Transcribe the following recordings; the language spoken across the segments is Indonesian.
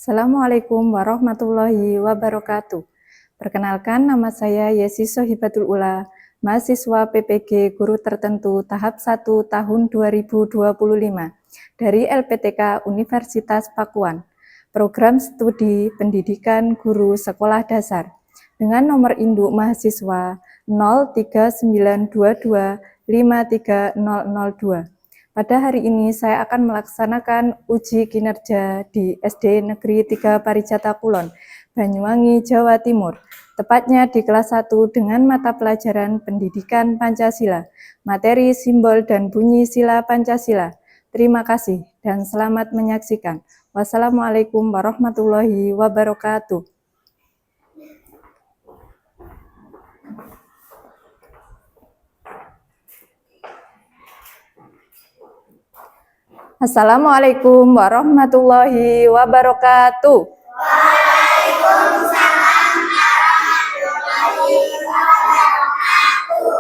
Assalamualaikum warahmatullahi wabarakatuh. Perkenalkan, nama saya Yesi Sohibatul Ula, mahasiswa PPG Guru Tertentu tahap 1 tahun 2025 dari LPTK Universitas Pakuan, program studi pendidikan guru sekolah dasar, dengan nomor induk mahasiswa 03922530002. Pada hari ini saya akan melaksanakan uji kinerja di SD Negeri 3 Parijata Kulon, Banyuwangi, Jawa Timur, tepatnya di kelas 1 dengan mata pelajaran Pendidikan Pancasila, materi simbol dan bunyi sila Pancasila. Terima kasih dan selamat menyaksikan. Wassalamualaikum warahmatullahi wabarakatuh. Assalamualaikum warahmatullahi wabarakatuh. Waalaikumsalam warahmatullahi wabarakatuh.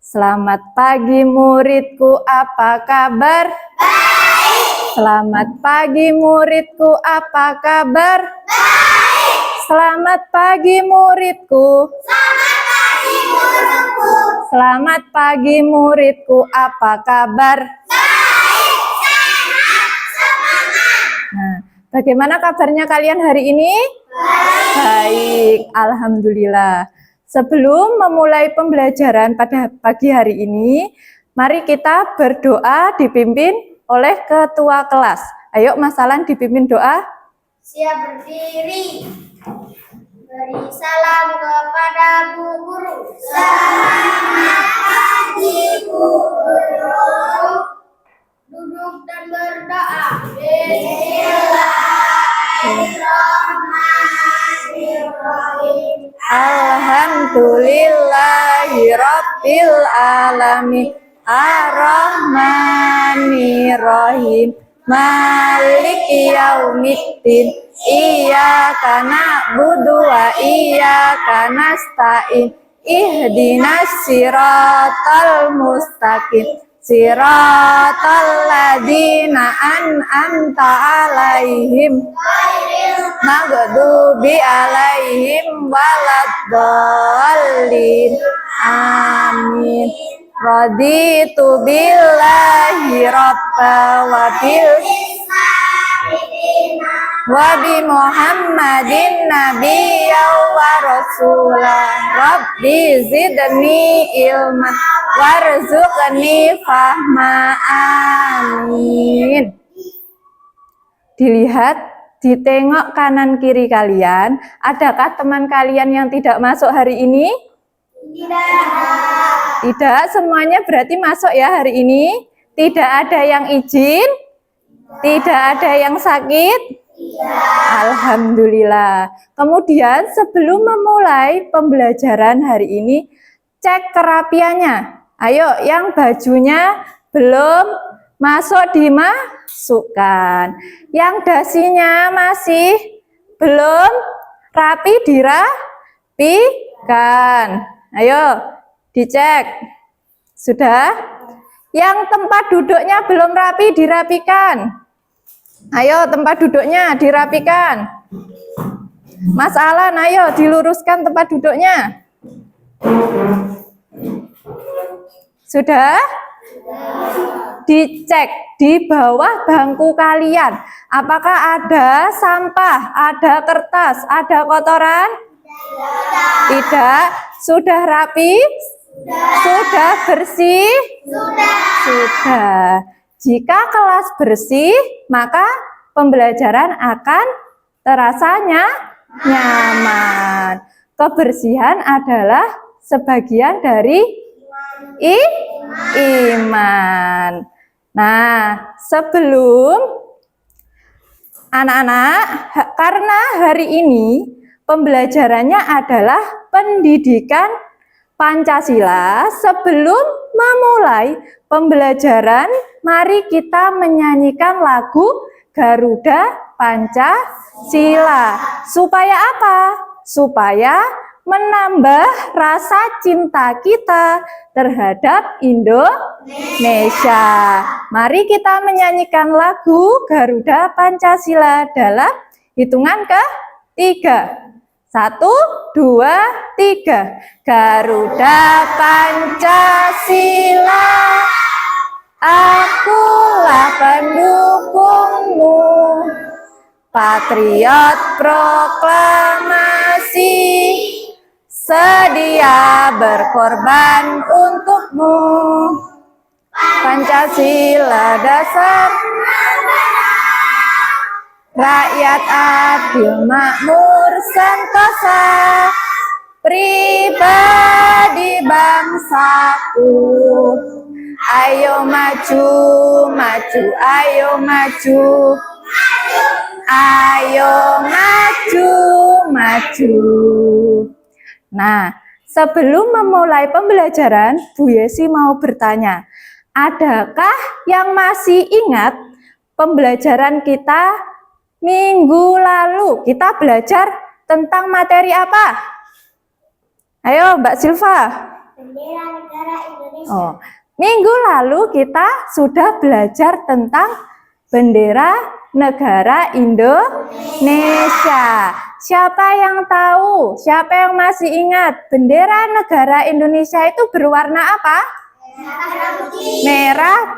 Selamat pagi muridku, apa kabar? Baik. Selamat pagi muridku, apa kabar? Baik. Selamat pagi muridku. Selamat pagi guruku. Selamat pagi muridku, apa kabar? Baik, sehat, semangat. Nah, bagaimana kabarnya kalian hari ini? Baik, alhamdulillah. Sebelum memulai pembelajaran pada pagi hari ini, mari kita berdoa dipimpin oleh ketua kelas. Ayo Mas Alan dipimpin doa. Siap berdiri. Beri salam kepada Bu Guru. Selamat pagi Bu Guru. Duduk dan berdoa. Bismillahirrahmanirrahim. Alhamdulillahirabbil alamin. Ar-Rahmanir-Rahim. Maliki yaumiddin. Iyyaka na'budu wa iyyaka nasta'in. Ihdinas siratal mustaqim. Siratal ladzina an'amta 'alaihim maghdubi 'alaihim waladdallin. Amin. Raditu billahi rabba wa bi Muhammadin nabiyya wa rasulah. Rabbi zidni ilma warzuqni fahma. Amin. Dilihat, ditengok kanan kiri kalian, adakah teman kalian yang tidak masuk hari ini? Tidak, semuanya berarti masuk ya hari ini. Tidak ada yang izin, tidak ada yang sakit. Alhamdulillah. Kemudian sebelum memulai pembelajaran hari ini, cek kerapiannya. Ayo, yang bajunya belum masuk dimasukkan. Yang dasinya masih belum rapi dirapikan. Ayo, dicek. Sudah? Yang tempat duduknya belum rapi dirapikan. Ayo, tempat duduknya dirapikan. Mas Alan, ayo diluruskan tempat duduknya. Sudah? Dicek di bawah bangku kalian. Apakah ada sampah, ada kertas, ada kotoran? Tidak. Sudah rapi? Sudah bersih? Sudah. Jika kelas bersih, maka pembelajaran akan terasa nyaman. Kebersihan adalah sebagian dari iman. Nah, sebelum anak-anak, karena hari ini pembelajarannya adalah pendidikan Pancasila, sebelum memulai pembelajaran, mari kita menyanyikan lagu Garuda Pancasila. Supaya apa? Supaya menambah rasa cinta kita terhadap Indonesia. Mari kita menyanyikan lagu Garuda Pancasila dalam Hitungan ketiga. 1, 2, 3. Garuda Pancasila, akulah pendukungmu. Patriot proklamasi, sedia berkorban untukmu. Pancasila dasar rakyat adil makmur sentosa, pribadi bangsaku. Ayo maju, maju, ayo maju. Ayo maju, maju. Nah, sebelum memulai pembelajaran, Bu Yesi mau bertanya, adakah yang masih ingat pembelajaran kita minggu lalu? Kita belajar tentang materi apa? Ayo Mbak Silva. Bendera negara Indonesia. Oh, minggu lalu kita sudah belajar tentang bendera negara Indonesia. Siapa yang tahu? Siapa yang masih ingat? Bendera negara Indonesia itu berwarna apa? Merah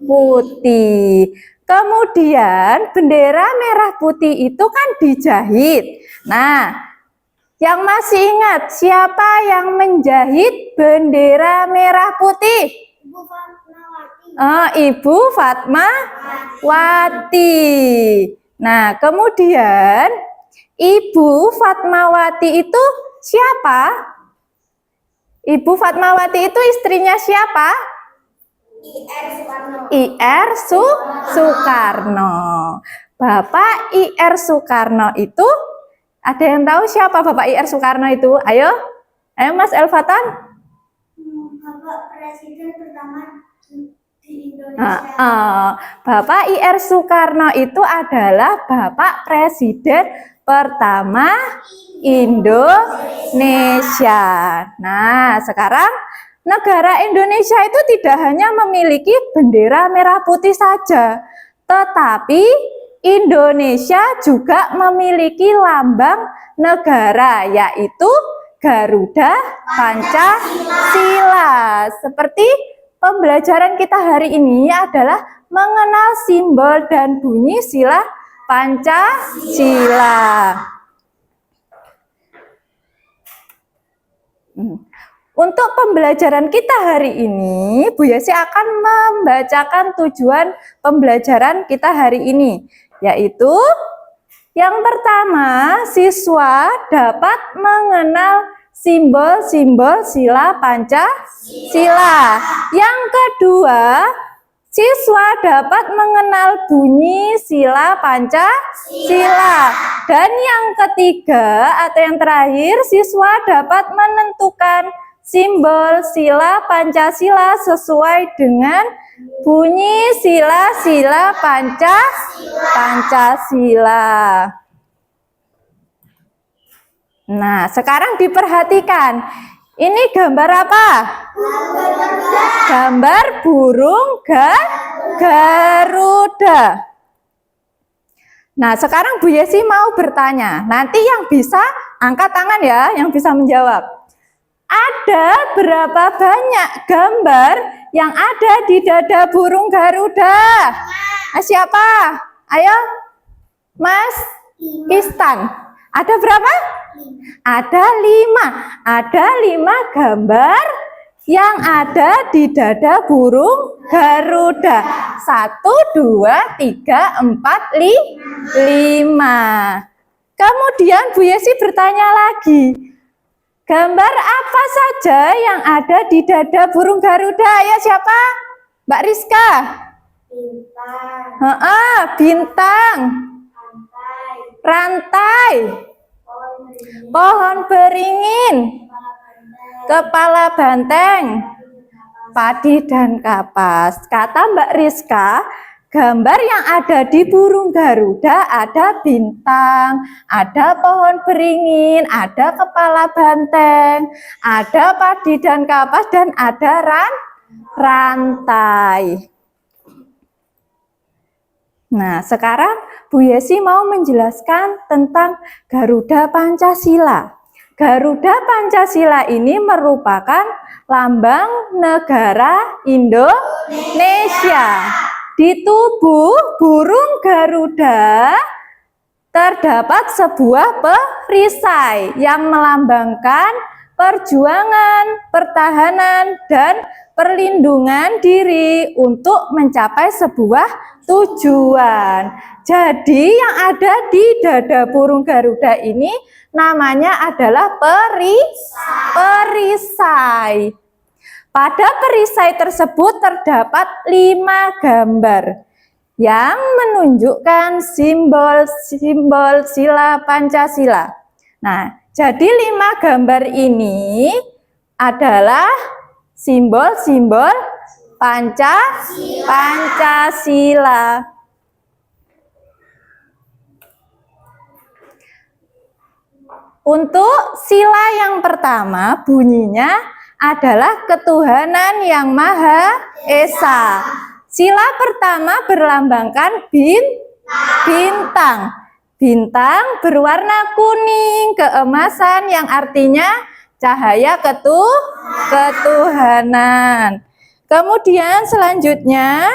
putih. Kemudian bendera merah putih itu kan dijahit. Nah, yang masih ingat siapa yang menjahit bendera merah putih? Ibu Fatmawati. Ibu Fatmawati. Nah, kemudian Ibu Fatmawati itu siapa? Ibu Fatmawati itu istrinya siapa? I.R. Soekarno. I.R. Soekarno. Bapak I.R. Soekarno itu, ada yang tahu siapa Bapak I.R. Soekarno itu? Ayo Mas Elfatan. Bapak Presiden pertama di Indonesia. Bapak I.R. Soekarno itu adalah Bapak Presiden pertama Indonesia. Nah, sekarang negara Indonesia itu tidak hanya memiliki bendera merah putih saja, tetapi Indonesia juga memiliki lambang negara, yaitu Garuda Pancasila. Seperti pembelajaran kita hari ini adalah mengenal simbol dan bunyi sila Pancasila. Untuk pembelajaran kita hari ini, Bu Yesi akan membacakan tujuan pembelajaran kita hari ini, yaitu yang pertama, siswa dapat mengenal simbol-simbol sila Pancasila. Yang kedua, siswa dapat mengenal bunyi sila Pancasila. Dan yang ketiga atau yang terakhir, siswa dapat menentukan simbol sila Pancasila sesuai dengan bunyi sila-sila Pancasila. Nah, sekarang diperhatikan. Ini gambar apa? Gambar burung Garuda. Nah, sekarang Bu Yesi mau bertanya. Nanti yang bisa angkat tangan ya, yang bisa menjawab. Ada berapa banyak gambar yang ada di dada burung Garuda? Siapa? Ayo, Mas Pistan. Ada berapa? Ada 5. Ada 5 gambar yang ada di dada burung Garuda. 1, 2, 3, 4, 5. Kemudian Bu Yesi bertanya lagi. Gambar apa saja yang ada di dada burung Garuda? Ayo siapa? Mbak Rizka. Bintang. Bintang. Rantai. Pohon beringin. Kepala banteng. Padi dan kapas. Kata Mbak Rizka, gambar yang ada di burung Garuda ada bintang, ada pohon beringin, ada kepala banteng, ada padi dan kapas, dan ada rantai. Nah, sekarang Bu Yesi mau menjelaskan tentang Garuda Pancasila. Garuda Pancasila ini merupakan lambang negara Indonesia. Di tubuh burung Garuda terdapat sebuah perisai yang melambangkan perjuangan, pertahanan, dan perlindungan diri untuk mencapai sebuah tujuan. Jadi yang ada di dada burung Garuda ini namanya adalah perisai. Pada perisai tersebut terdapat 5 gambar yang menunjukkan simbol-simbol sila Pancasila. Nah, jadi 5 gambar ini adalah simbol-simbol Pancasila. Untuk sila yang pertama bunyinya adalah ketuhanan yang Maha Esa. Sila pertama berlambangkan bintang. Bintang berwarna kuning keemasan yang artinya cahaya ketuhanan. Kemudian selanjutnya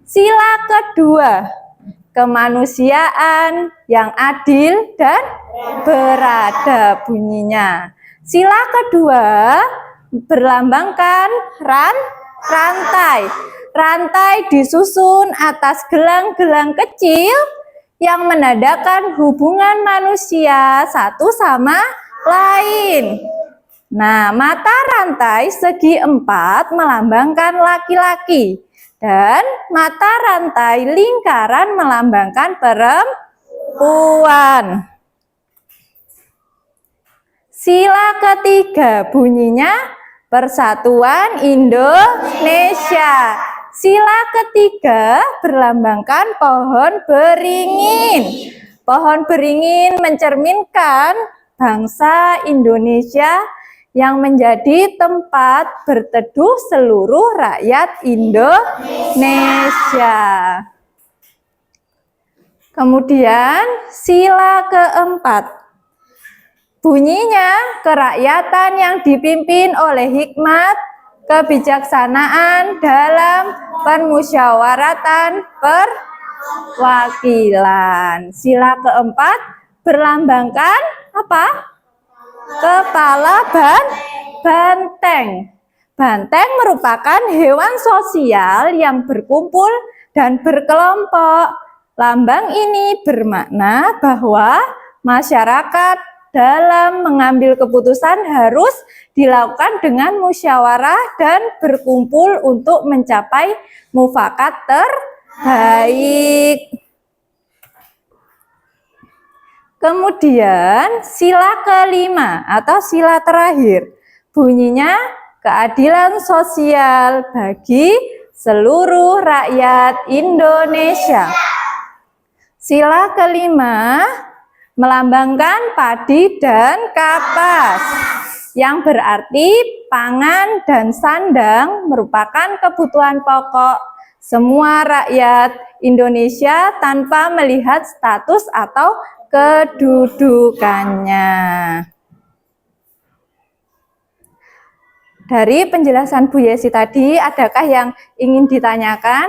sila kedua, kemanusiaan yang adil dan beradab bunyinya. Sila kedua berlambangkan rantai. Rantai disusun atas gelang-gelang kecil yang menandakan hubungan manusia satu sama lain. Nah, mata rantai segi 4 melambangkan laki-laki dan mata rantai lingkaran melambangkan perempuan. Sila ketiga bunyinya Persatuan Indonesia. Sila ketiga berlambangkan pohon beringin. Pohon beringin mencerminkan bangsa Indonesia yang menjadi tempat berteduh seluruh rakyat Indonesia. Kemudian sila keempat, bunyinya kerakyatan yang dipimpin oleh hikmat, kebijaksanaan dalam permusyawaratan perwakilan. Sila keempat berlambangkan apa? Kepala banteng. Banteng merupakan hewan sosial yang berkumpul dan berkelompok. Lambang ini bermakna bahwa masyarakat dalam mengambil keputusan harus dilakukan dengan musyawarah dan berkumpul untuk mencapai mufakat terbaik. Kemudian sila kelima atau sila terakhir, bunyinya keadilan sosial bagi seluruh rakyat Indonesia. Sila kelima melambangkan padi dan kapas, yang berarti pangan dan sandang merupakan kebutuhan pokok semua rakyat Indonesia tanpa melihat status atau kedudukannya. Dari penjelasan Bu Yesi tadi, adakah yang ingin ditanyakan?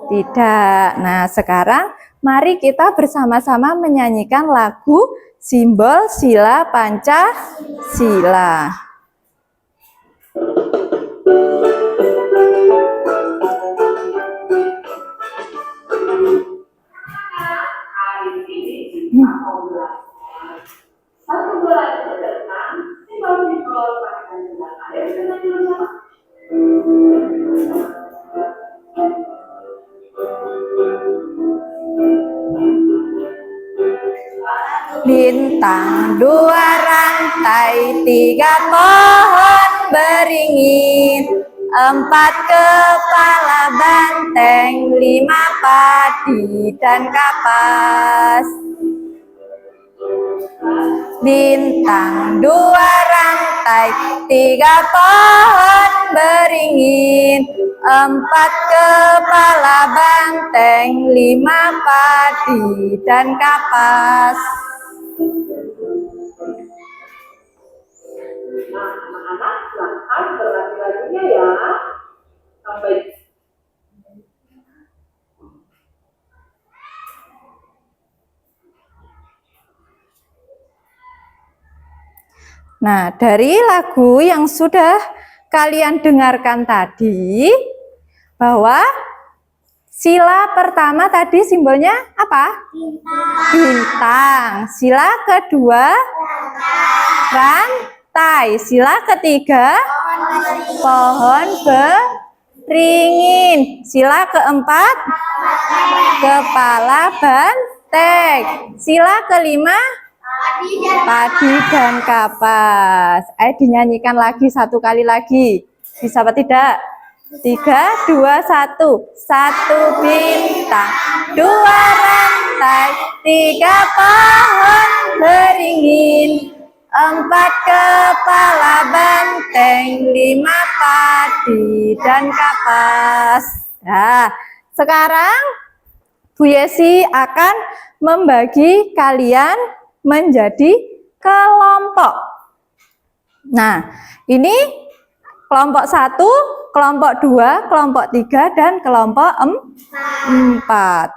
Tidak. Nah, sekarang mari kita bersama-sama menyanyikan lagu Simbol Sila Pancasila. Bintang 2 rantai, 3 pohon beringin, 4 kepala banteng, 5 padi dan kapas. Bintang 2 rantai, 3 pohon beringin, 4 kepala banteng, 5 padi dan kapas. Nah, anak-anak silahkan berlatih-latihnya ya. Sampai Nah, dari lagu yang sudah kalian dengarkan tadi, bahwa sila pertama tadi simbolnya apa? Bintang. Sila kedua rantai. Sila ketiga pohon beringin. Sila keempat kepala banteng. Sila kelima padi dan kapas. Ayo dinyanyikan lagi satu kali lagi. Bisa apa tidak? 3, 2, 1. 1 bintang, 2 rantai, 3 pohon beringin, 4 kepala banteng, 5 padi dan kapas. Nah, sekarang Bu Yesi akan membagi kalian menjadi kelompok. Nah, ini kelompok 1, kelompok 2, kelompok 3, dan kelompok 4.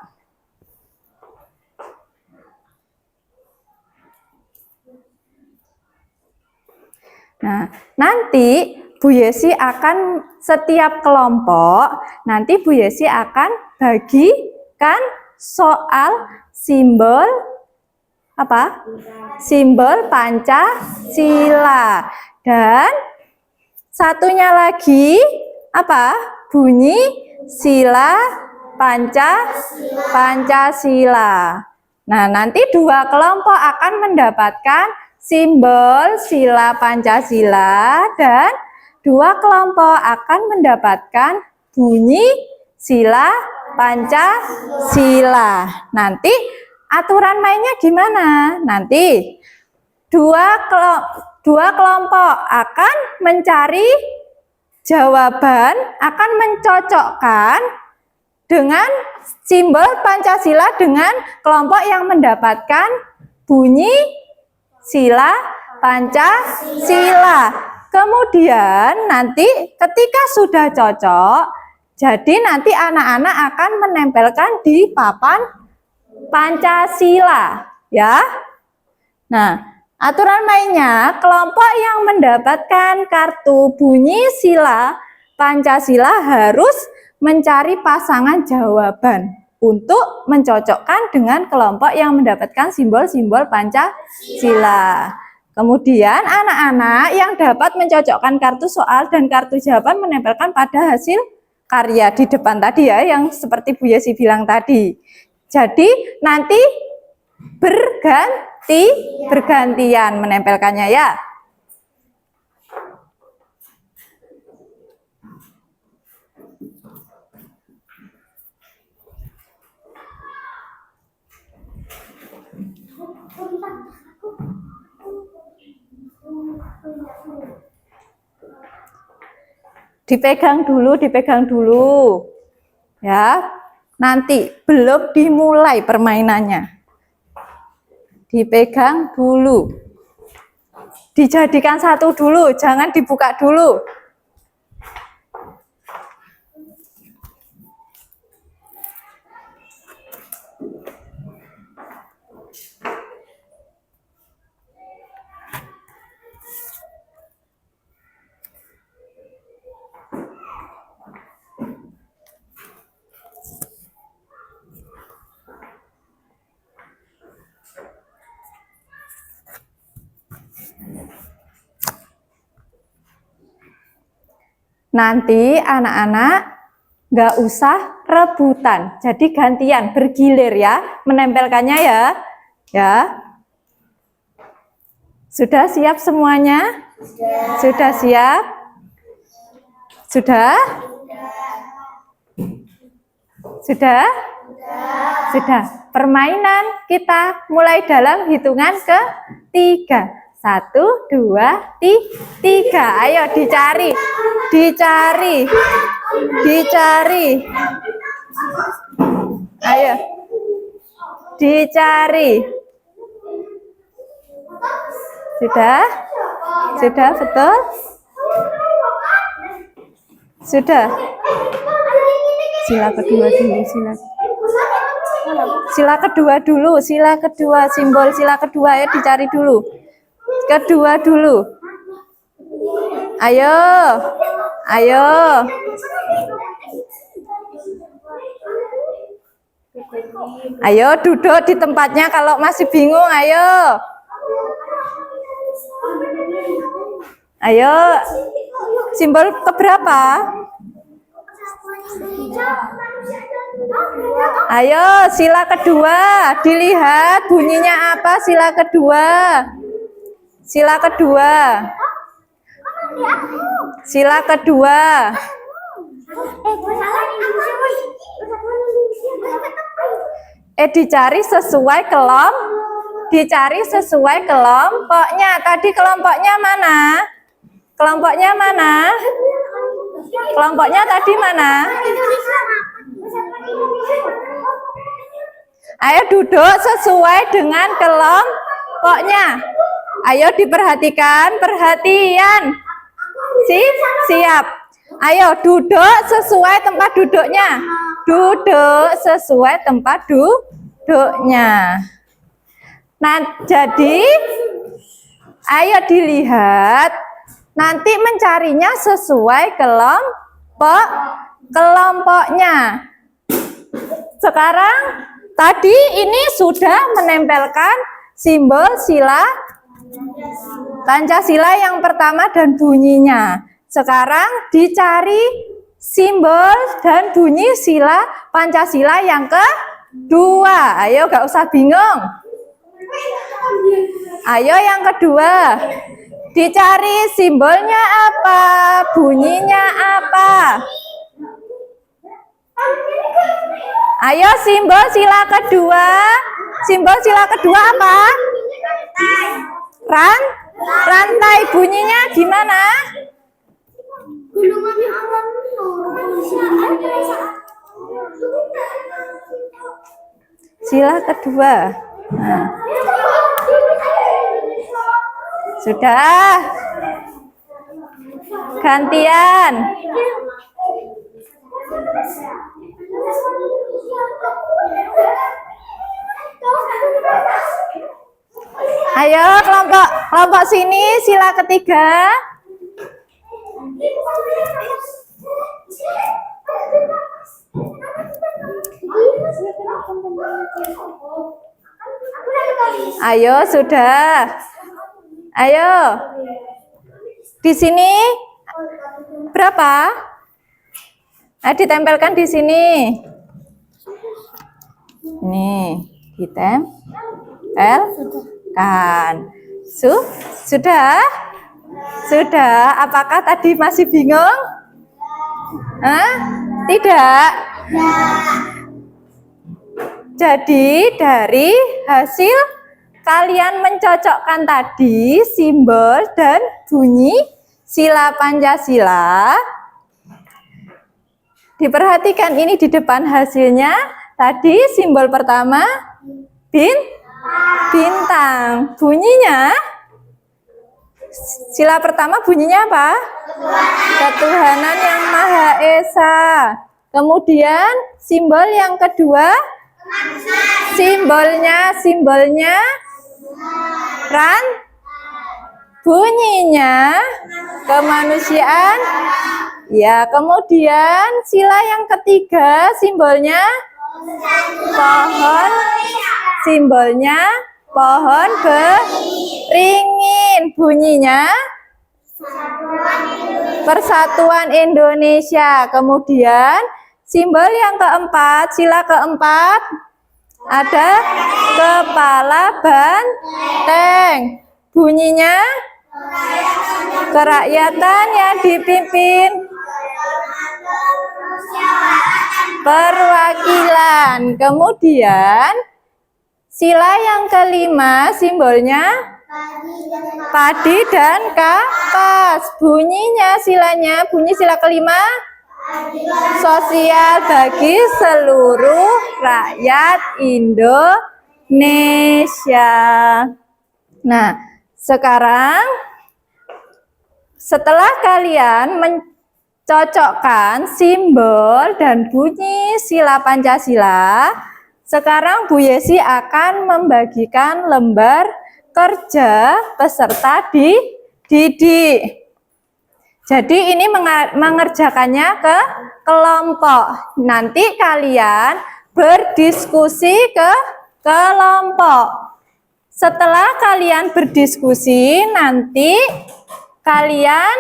Nah, nanti Bu Yesi akan setiap kelompok, nanti Bu Yesi akan bagikan soal simbol apa? Simbol Pancasila. Dan satunya lagi apa? Bunyi sila Pancasila. Nah, nanti dua kelompok akan mendapatkan simbol sila Pancasila dan dua kelompok akan mendapatkan bunyi sila Pancasila. Nanti aturan mainnya gimana? Nanti dua kelompok akan mencari jawaban, akan mencocokkan dengan simbol Pancasila dengan kelompok yang mendapatkan bunyi sila Pancasila. Kemudian nanti ketika sudah cocok, jadi nanti anak-anak akan menempelkan di papan Pancasila, ya. Nah, aturan mainnya, kelompok yang mendapatkan kartu bunyi sila Pancasila harus mencari pasangan jawaban untuk mencocokkan dengan kelompok yang mendapatkan simbol-simbol Pancasila. Kemudian anak-anak yang dapat mencocokkan kartu soal dan kartu jawaban menempelkan pada hasil karya di depan tadi ya, yang seperti Bu Yesi bilang tadi. Jadi nanti bergantian menempelkannya ya. Dipegang dulu. Ya. Nanti belum dimulai permainannya. Dipegang dulu. Dijadikan satu dulu, jangan dibuka dulu. Nanti anak-anak nggak usah rebutan, jadi gantian bergilir ya menempelkannya ya. Ya. Sudah siap semuanya? Sudah siap? Sudah? Sudah? Sudah. Permainan kita mulai dalam hitungan ke-3. 1, 2, 3. Ayo dicari. Dicari. Ayo. Dicari. Sudah? Sudah betul? Sudah. Sila kedua dulu, sila kedua dulu, sila kedua, simbol sila kedua ya dicari dulu. Kedua dulu. Ayo. Ayo. Ayo duduk di tempatnya kalau masih bingung, ayo. Ayo. Simbol keberapa? Ayo, sila kedua. Dilihat bunyinya apa sila kedua. Sila kedua. Sila kedua. Dicari sesuai dicari sesuai kelompoknya. Tadi kelompoknya mana? Kelompoknya mana? Kelompoknya tadi mana? Ayo duduk sesuai dengan kelompoknya. Ayo diperhatikan, perhatian. Siap. Ayo duduk sesuai tempat duduknya. Duduk sesuai tempat duduknya. Nah, jadi ayo dilihat. Nanti mencarinya sesuai kelompoknya. Sekarang tadi ini sudah menempelkan simbol sila Pancasila yang pertama dan bunyinya. Sekarang dicari simbol dan bunyi sila Pancasila yang kedua. Ayo gak usah bingung. Ayo yang kedua. Dicari simbolnya apa, bunyinya apa. Ayo simbol sila kedua. Simbol sila kedua apa? Rantai. Bunyinya gimana? Sila kedua. Nah. Sudah. Gantian. Ayo kelompok sini sila ketiga. Ayo sudah. Ayo. Di sini berapa? Ditempelkan di sini. Ini ditempelkan. Sudah? Sudah. Apakah tadi masih bingung? Tidak. Jadi dari hasil kalian mencocokkan tadi simbol dan bunyi sila Pancasila. Diperhatikan ini di depan hasilnya. Tadi simbol pertama bintang. Bunyinya sila pertama bunyinya apa? Ketuhanan yang Maha Esa. Kemudian simbol yang kedua simbolnya bunyinya kemanusiaan. Ya, kemudian sila yang ketiga simbolnya pohon. Simbolnya pohon beringin. Bunyinya Persatuan Indonesia. Kemudian simbol yang keempat, sila keempat ada kepala banteng. Bunyinya kerakyatan yang dipimpin perwakilan. Kemudian sila yang kelima simbolnya padi dan kapas. Bunyinya bunyi sila kelima sosial bagi seluruh rakyat Indonesia. Nah, sekarang setelah kalian mencocokkan simbol dan bunyi sila Pancasila, sekarang Bu Yesi akan membagikan lembar kerja peserta didik. Jadi ini mengerjakannya ke kelompok. Nanti kalian berdiskusi ke kelompok. Setelah kalian berdiskusi, nanti kalian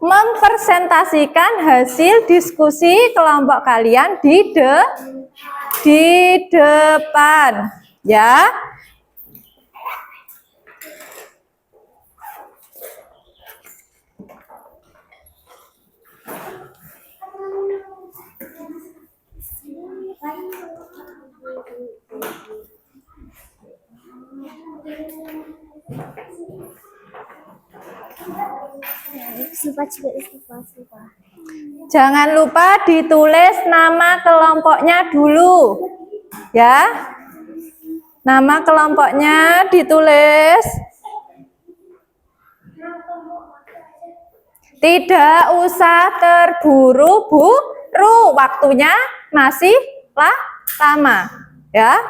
mempresentasikan hasil diskusi kelompok kalian di depan, ya. Jangan lupa ditulis nama kelompoknya dulu, ya. Nama kelompoknya ditulis. Tidak usah terburu-buru, waktunya masih lama, ya.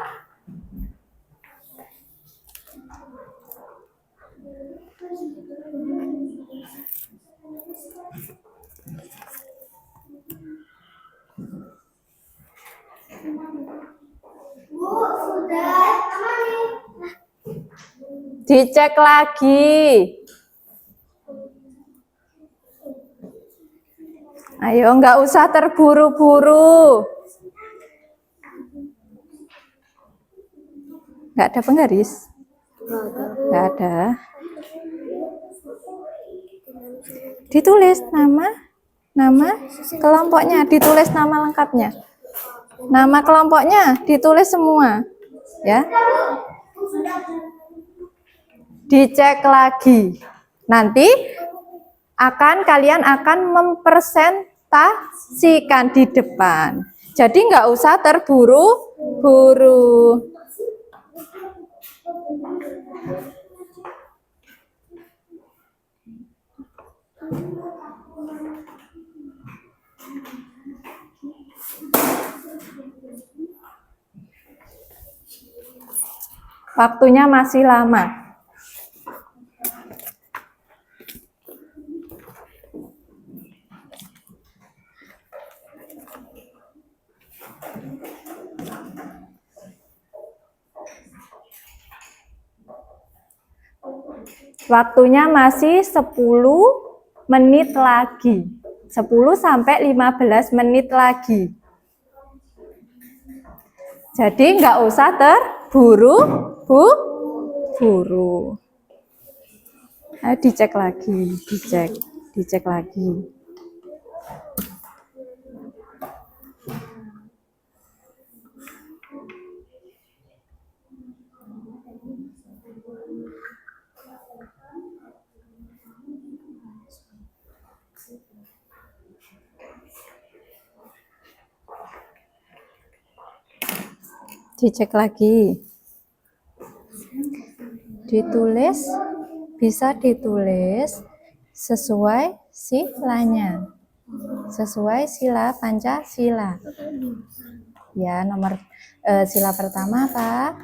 Bu, sudah. Dicek lagi. Ayo, nggak usah terburu-buru. Nggak ada penggaris? Nggak ada. Ditulis nama kelompoknya, ditulis nama lengkapnya. Nama kelompoknya ditulis semua, ya. Dicek lagi. Nanti kalian akan mempresentasikan di depan. Jadi nggak usah terburu-buru. Waktunya masih lama. Waktunya masih 10 menit lagi. 10 sampai 15 menit lagi. Jadi nggak usah terburu-buru. Ayo dicek lagi, dicek lagi. Dicek lagi. Ditulis, bisa ditulis sesuai silanya. Sesuai sila Pancasila. Ya, nomor sila pertama apa?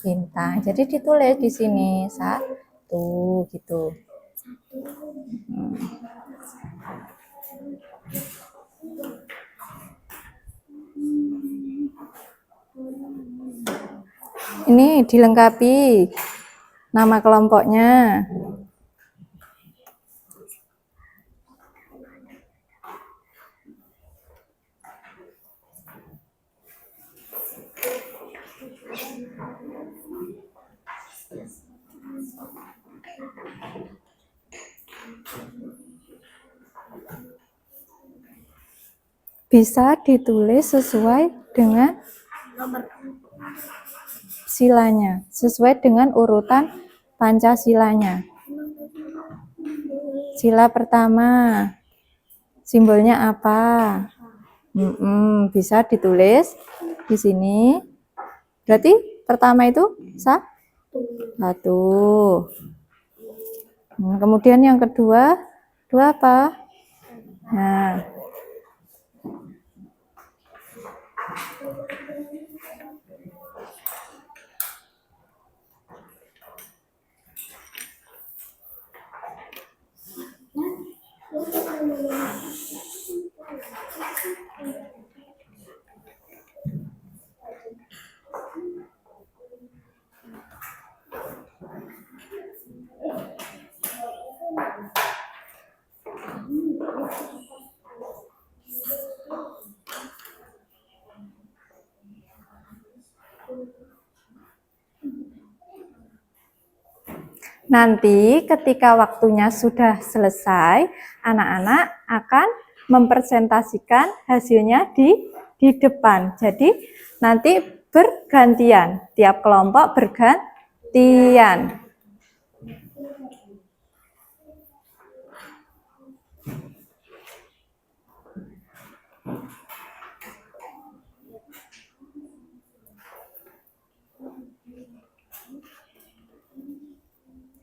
Bintang. Jadi ditulis di sini 1 gitu. Ini dilengkapi nama kelompoknya. Bisa ditulis sesuai dengan silanya, sesuai dengan urutan Pancasilanya. Sila pertama, Simbolnya apa? Bisa ditulis di sini. Berarti pertama itu satu. Kemudian yang kedua apa? Nah, nanti ketika waktunya sudah selesai, anak-anak akan mempresentasikan hasilnya di depan. Jadi nanti bergantian, tiap kelompok bergantian.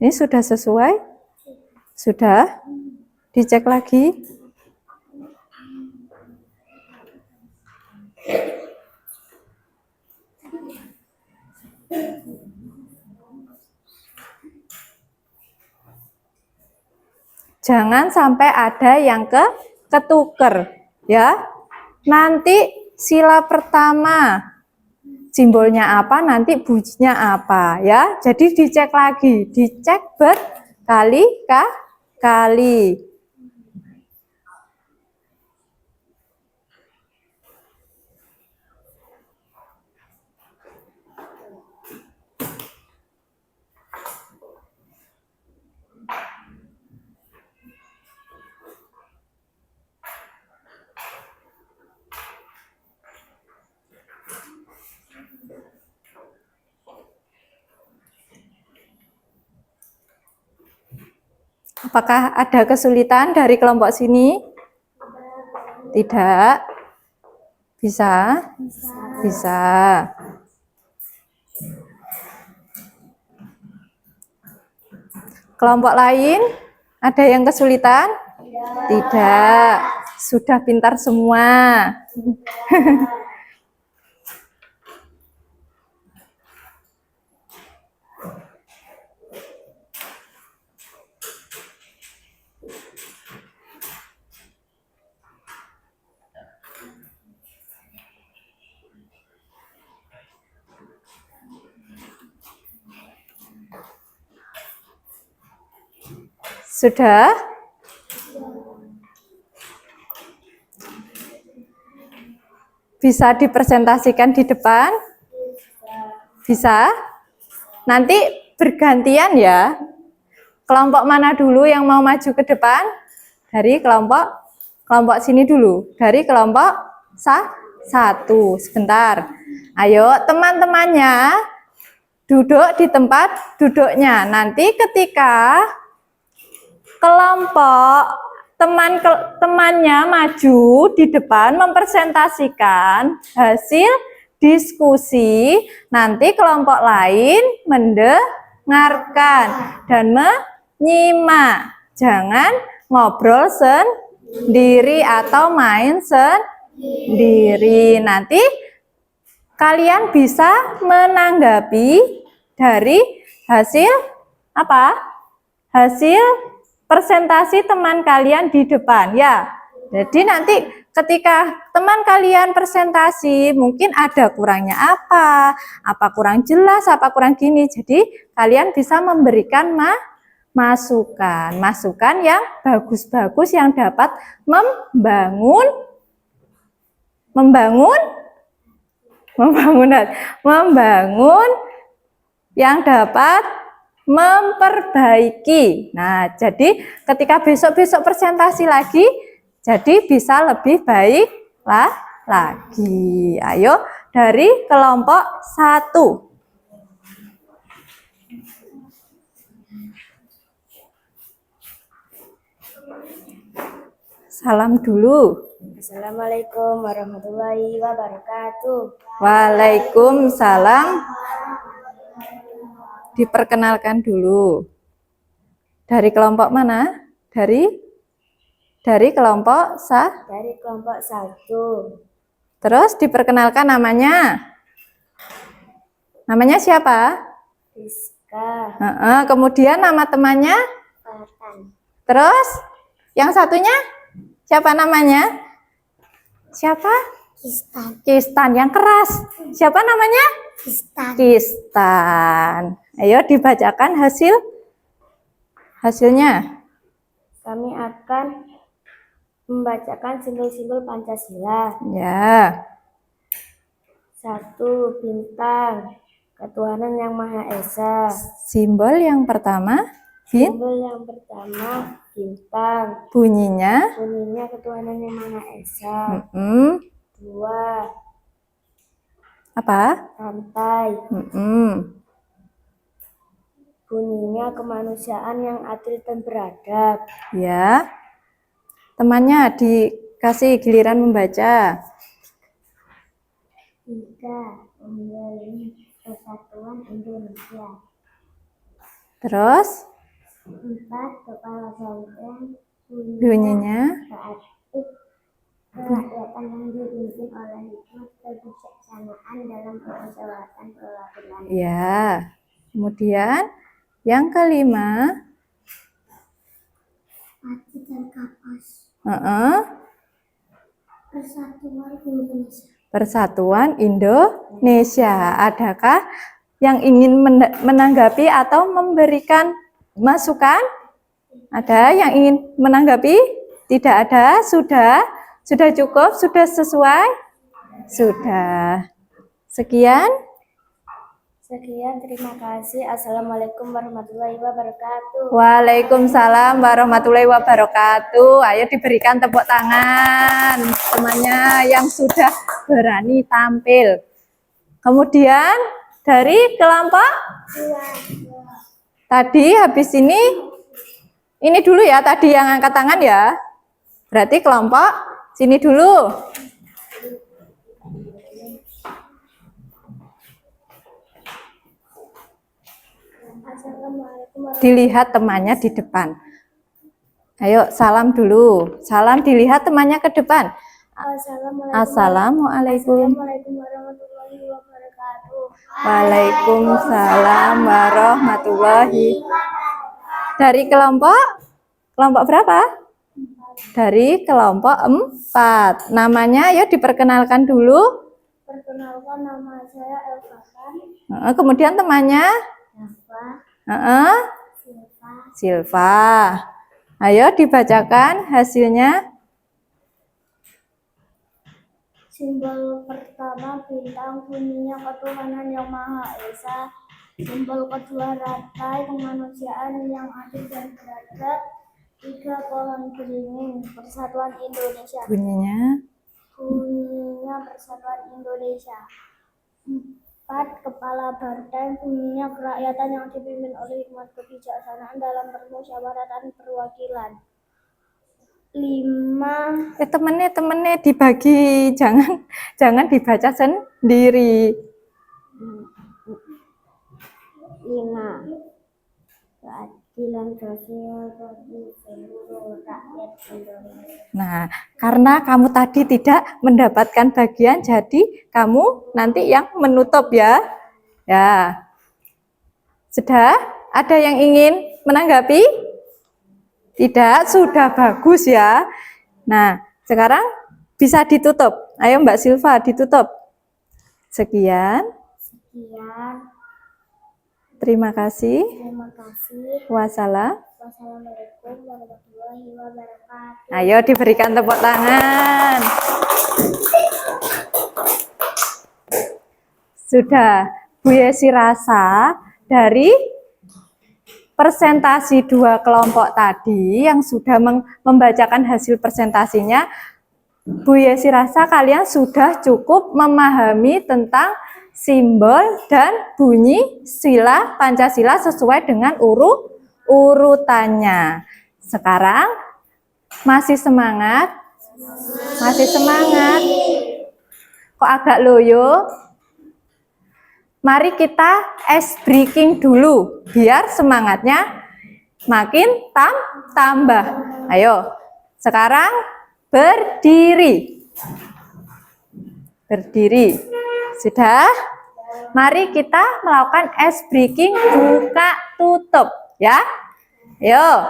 Ini sudah sesuai? Sudah? Dicek lagi. Jangan sampai ada yang ketuker, ya. Nanti sila pertama simbolnya apa, nanti bunyinya apa, ya. Jadi dicek lagi, dicek berkali-kali. Apakah ada kesulitan dari kelompok sini? Tidak? Bisa? Bisa. Kelompok lain? Ada yang kesulitan? Tidak. Sudah pintar semua. Sudah? Bisa dipresentasikan di depan? Bisa? Nanti bergantian ya. Kelompok mana dulu yang mau maju ke depan? Dari kelompok sini dulu. Dari kelompok satu. Sebentar. Ayo teman-temannya duduk di tempat duduknya. Nanti ketika kelompok temannya maju di depan mempresentasikan hasil diskusi, nanti kelompok lain mendengarkan dan menyimak. Jangan ngobrol sendiri atau main sendiri. Nanti kalian bisa menanggapi dari hasil apa? Hasil presentasi teman kalian di depan ya. Jadi nanti ketika teman kalian presentasi mungkin ada kurangnya apa kurang jelas, apa kurang gini. Jadi kalian bisa memberikan masukan yang bagus-bagus yang dapat membangun yang dapat memperbaiki. Nah, jadi ketika besok-besok presentasi lagi, jadi bisa lebih baik lagi. Ayo dari kelompok 1. Salam dulu. Assalamualaikum warahmatullahi wabarakatuh. Waalaikumsalam. Diperkenalkan dulu. Dari kelompok mana? Dari kelompok Dari kelompok 1. Terus diperkenalkan namanya. Namanya siapa? Rizka. Kemudian nama temannya? Fatan. Terus yang satunya siapa namanya? Siapa? Kistan. Kistan yang keras. Siapa namanya? Kistan. Kistan. Ayo dibacakan hasilnya. Kami akan membacakan simbol-simbol Pancasila. Ya. 1. Bintang. Ketuhanan Yang Maha Esa. Simbol yang pertama, Simbol yang pertama bintang. bunyinya. Bunyinya Ketuhanan Yang Maha Esa. 2. Apa? Rantai. Bunyinya kemanusiaan yang adil dan beradab. Ya. Temannya dikasih giliran membaca. 3. Membeli Persatuan Indonesia. Terus 4. Kepala benteng. bunyinya. Berarti kerakyatan yang dipimpin oleh hikmat kebijaksanaan dalam permusyawaratan perwakilan. Ya. Kemudian yang kelima. Pati dan kapas. Persatuan Indonesia. Persatuan Indonesia. Adakah yang ingin menanggapi atau memberikan masukan? Ada yang ingin menanggapi? Tidak ada? Sudah cukup? Sudah sesuai? Sudah. Sekian. Terima kasih. Assalamualaikum warahmatullahi wabarakatuh. Waalaikumsalam warahmatullahi wabarakatuh. Ayo diberikan tepuk tangan temannya yang sudah berani tampil. Kemudian dari kelompok tadi habis ini dulu ya, tadi yang angkat tangan ya. Berarti kelompok sini dulu. Dilihat temannya di depan. Ayo salam dulu. Salam dilihat temannya ke depan. Assalamualaikum. Warahmatullahi wabarakatuh. Waalaikumsalam warahmatullahi. Dari kelompok berapa? Dari kelompok 4. Namanya ayo diperkenalkan dulu. Perkenalkan, nama saya Elfatan. Kemudian temannya? Silva. Ayo dibacakan hasilnya. Simbol pertama bintang, bunyinya Ketuhanan Yang Maha Esa. Simbol kedua rantai, kemanusiaan yang adil dan beradab. 3. Pohon beringin, Persatuan Indonesia. Bunyinya Persatuan Indonesia. 4. Kepala benteng, bunyinya kerakyatan yang dipimpin oleh hikmat kebijaksanaan dalam permusyawaratan perwakilan. 5. temennya dibagi, jangan dibaca sendiri. 5. Keadilan sosial bagi seluruh rakyat Indonesia. Nah, karena kamu tadi tidak mendapatkan bagian, jadi kamu nanti yang menutup ya. Ya. Sudah? Ada yang ingin menanggapi? Tidak, sudah bagus ya. Nah, sekarang bisa ditutup. Ayo Mbak Silva ditutup. Sekian. Terima kasih. Wassalamualaikum warahmatullahi wabarakatuh. Ayo diberikan tepuk tangan. Sudah, Bu Yesi rasa dari presentasi 2 kelompok tadi yang sudah membacakan hasil presentasinya, Bu Yesi rasa kalian sudah cukup memahami tentang simbol dan bunyi sila Pancasila sesuai dengan urutannya. Sekarang Masih semangat? Masih semangat? Kok agak loyo? Mari kita ice breaking dulu, biar semangatnya makin tambah. Ayo, sekarang berdiri. Berdiri. Sudah? Mari kita melakukan ice breaking buka tutup, ya. Ayo.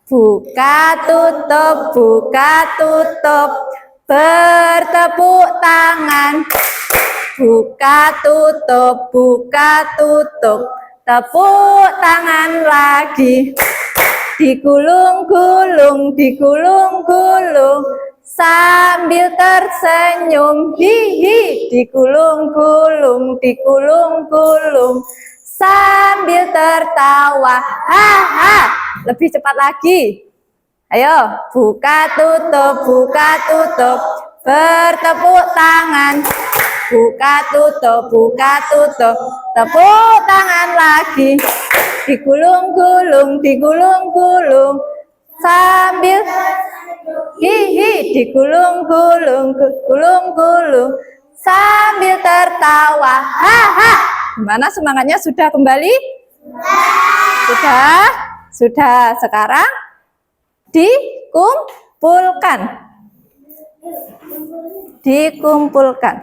Buka tutup, buka tutup. Bertepuk tangan. Buka tutup, buka tutup. Tepuk tangan lagi. Digulung-gulung, digulung-gulung. Sambil tersenyum, hihi. Digulung-gulung, digulung-gulung. Sambil tertawa, haha. Lebih cepat lagi. Ayo, buka tutup, buka tutup. Bertepuk tangan. Buka tutup, buka tutup. Tepuk tangan lagi. Digulung-gulung, digulung-gulung. Sambil hihi, digulung-gulung, gulung-gulung. Sambil tertawa, haha. Gimana semangatnya, sudah kembali? Sudah? Sudah. Sekarang dikumpulkan. Dikumpulkan.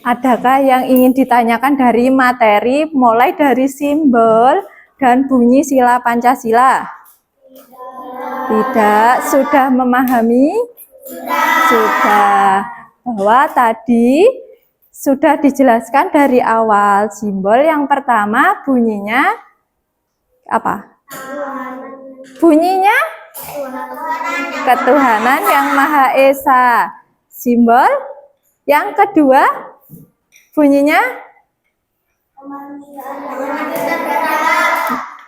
Adakah yang ingin ditanyakan dari materi mulai dari simbol dan bunyi sila Pancasila? Tidak. Sudah memahami? Sudah. Bahwa tadi sudah dijelaskan dari awal. Simbol yang pertama bunyinya apa? Bunyinya ketuhanan yang Maha Esa. Simbol yang kedua bunyinya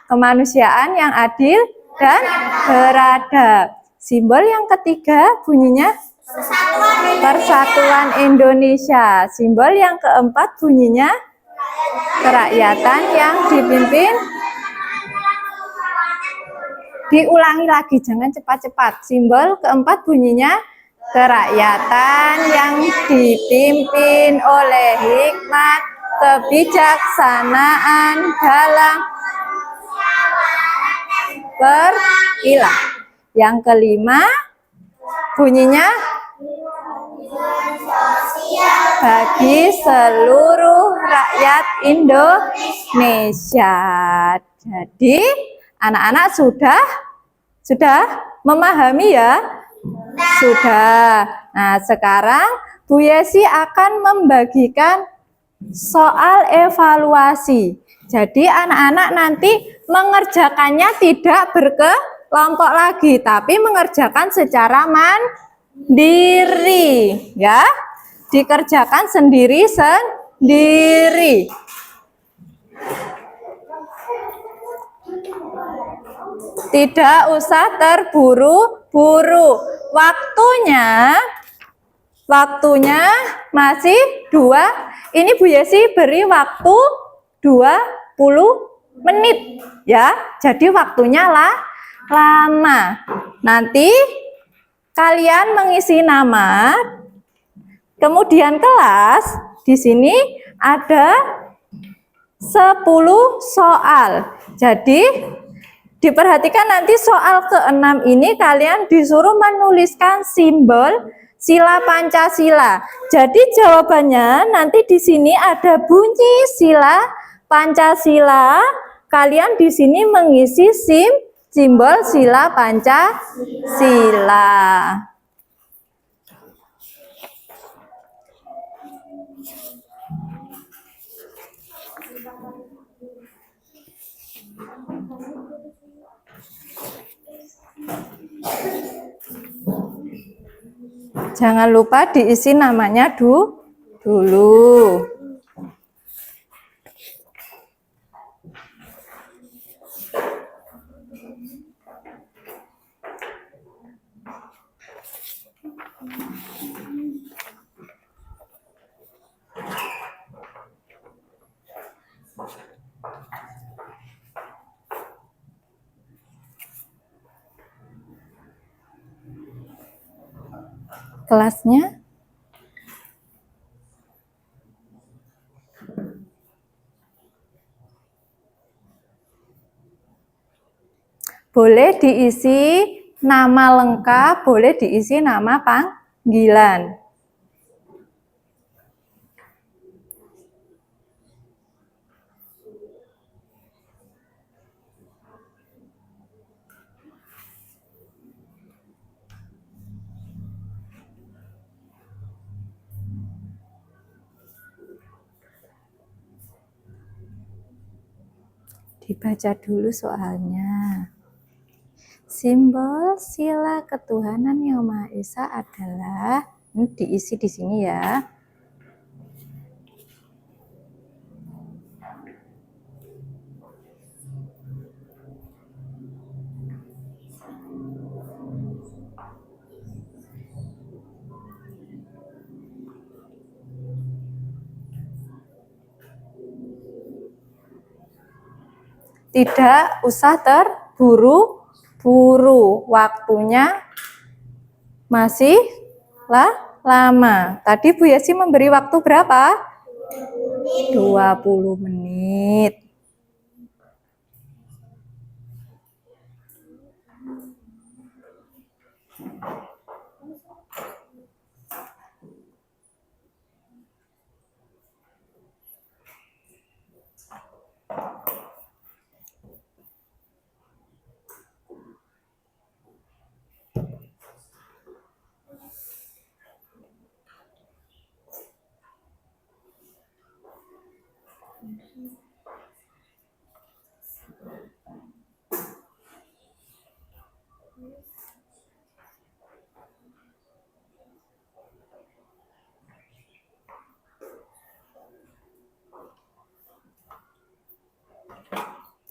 kemanusiaan yang adil dan beradab. Simbol yang ketiga bunyinya Persatuan Indonesia. Simbol yang keempat bunyinya kerakyatan yang dipimpin. Diulangi lagi, jangan cepat-cepat. Simbol keempat bunyinya kerakyatan yang dipimpin oleh hikmat, kebijaksanaan dalam berilah. Yang kelima bunyinya bagi seluruh rakyat Indonesia. Jadi anak-anak sudah memahami ya? Sudah. Nah, sekarang Bu Yesi akan membagikan soal evaluasi. Jadi anak-anak nanti mengerjakannya tidak berkelompok lagi, tapi mengerjakan secara mandiri, ya. Dikerjakan sendiri-sendiri. Tidak usah terburu-buru. Waktunya masih 2. Ini Bu Yesi beri waktu 20 menit ya. Jadi waktunya lama. Nanti kalian mengisi nama. Kemudian kelas di sini ada 10 soal. Jadi diperhatikan nanti soal ke-6 ini kalian disuruh menuliskan simbol sila Pancasila. Jadi jawabannya nanti di sini ada bunyi sila Pancasila. Kalian di sini mengisi simbol sila Pancasila. Jangan lupa diisi namanya dulu. Kelasnya boleh diisi nama lengkap, boleh diisi nama panggilan. Dibaca dulu soalnya. Simbol sila ketuhanan yang Maha Esa adalah, ini diisi di sini ya. Tidak usah terburu-buru, waktunya masih lama. Tadi Bu Yesi memberi waktu berapa? 20 menit.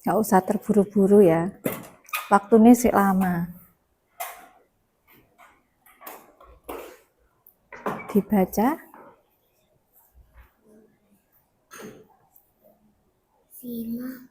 Nggak usah terburu-buru ya, waktunya sih lama. Dibaca. Sila.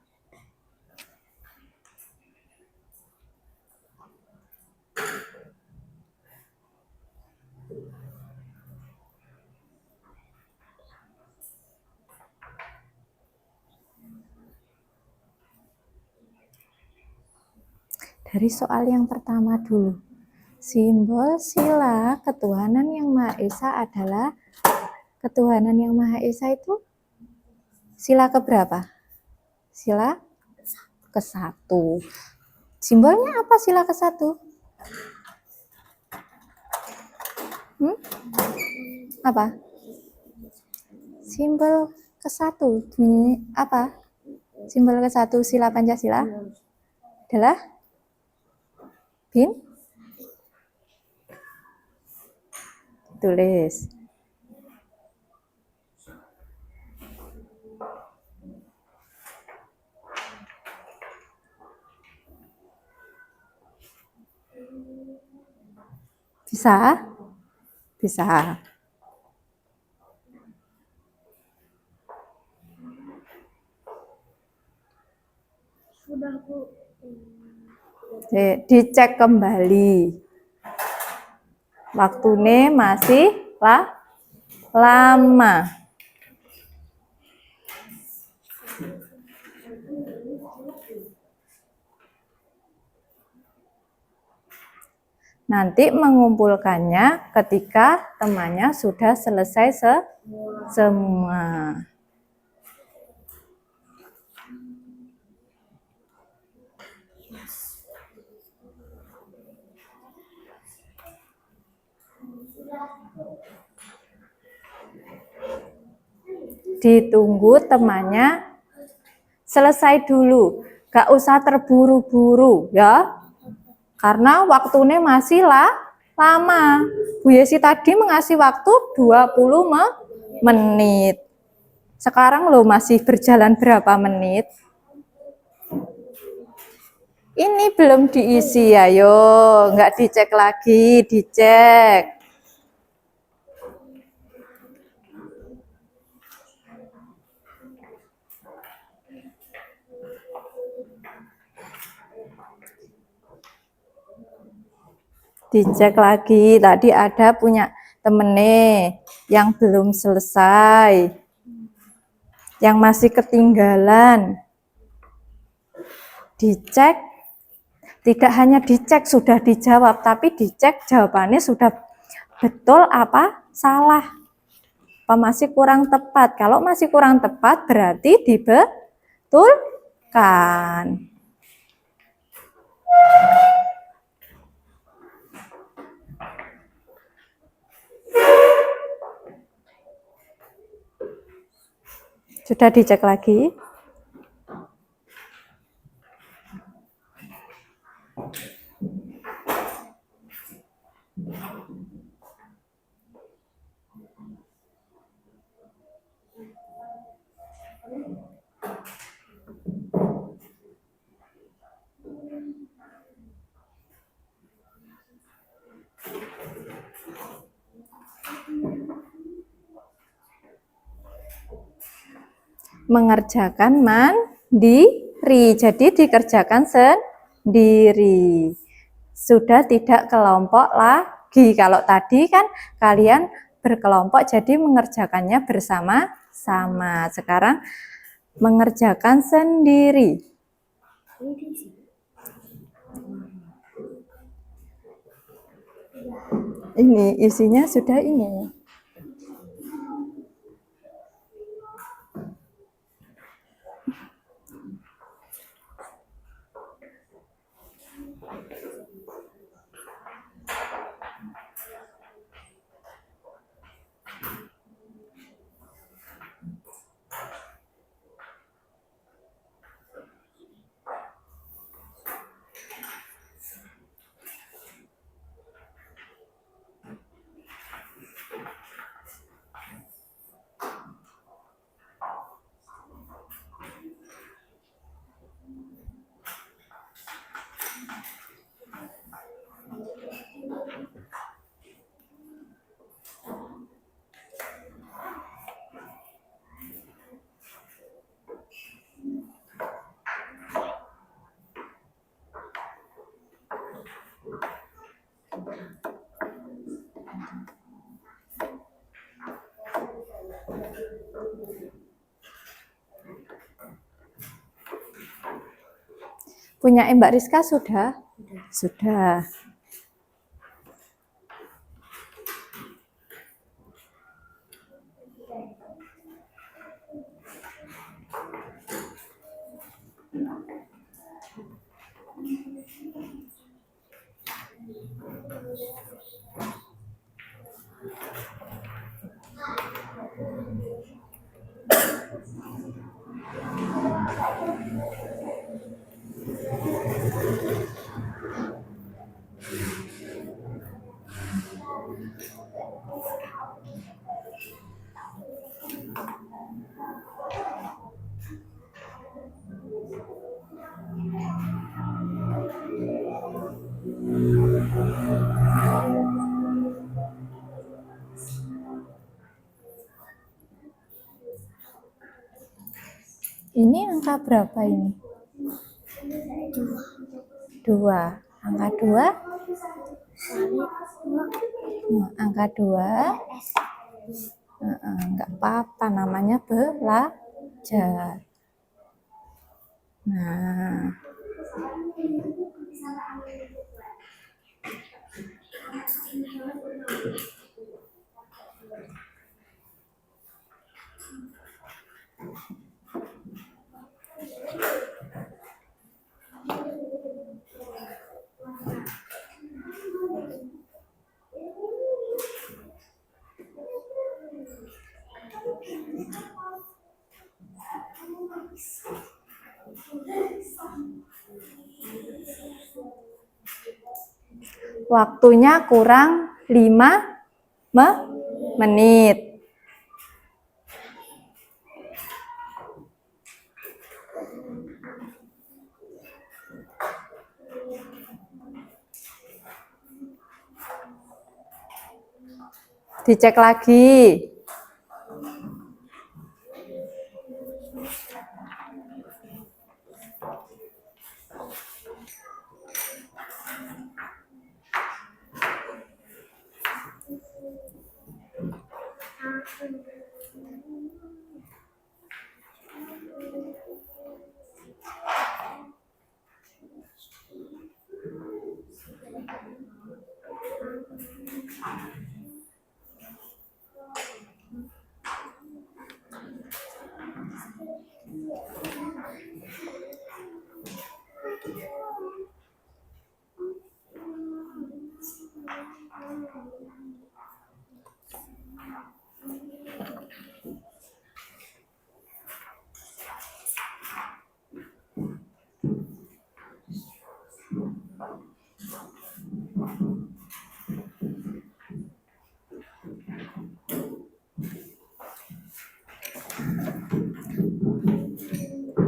Dari soal yang pertama dulu. Simbol sila ketuhanan yang Maha Esa adalah, ketuhanan yang Maha Esa itu sila keberapa? Sila ke-1. Simbolnya apa sila ke-1? Apa? Simbol ke-1 apa? Simbol ke-1 sila Pancasila adalah tulis. Bisa? Bisa. Sudah, Bu. Dicek kembali. Waktunya masih lama. Nanti mengumpulkannya ketika temannya sudah selesai semua. Ditunggu temannya selesai dulu. Gak usah terburu-buru ya. Karena waktunya masih lama. Bu Yesi tadi mengasih waktu 20 menit. Sekarang lo masih berjalan berapa menit? Ini belum diisi, ayo. Nggak dicek lagi, dicek. Dicek lagi, tadi ada punya temene yang belum selesai, yang masih ketinggalan. Dicek, tidak hanya dicek sudah dijawab, tapi dicek jawabannya sudah betul apa salah, apa masih kurang tepat. Kalau masih kurang tepat berarti dibetulkan. Sudah dicek lagi. Mengerjakan mandiri, jadi dikerjakan sendiri. Sudah tidak kelompok lagi. Kalau tadi kan kalian berkelompok, jadi mengerjakannya bersama-sama. Sekarang mengerjakan sendiri. Ini isinya sudah ini. Punya Mbak Rizka sudah? Sudah. Ini angka berapa ini? 2. Angka 2? Angka 2? Enggak apa-apa, namanya belajar. Nah. Waktunya kurang 5 menit. Dicek lagi.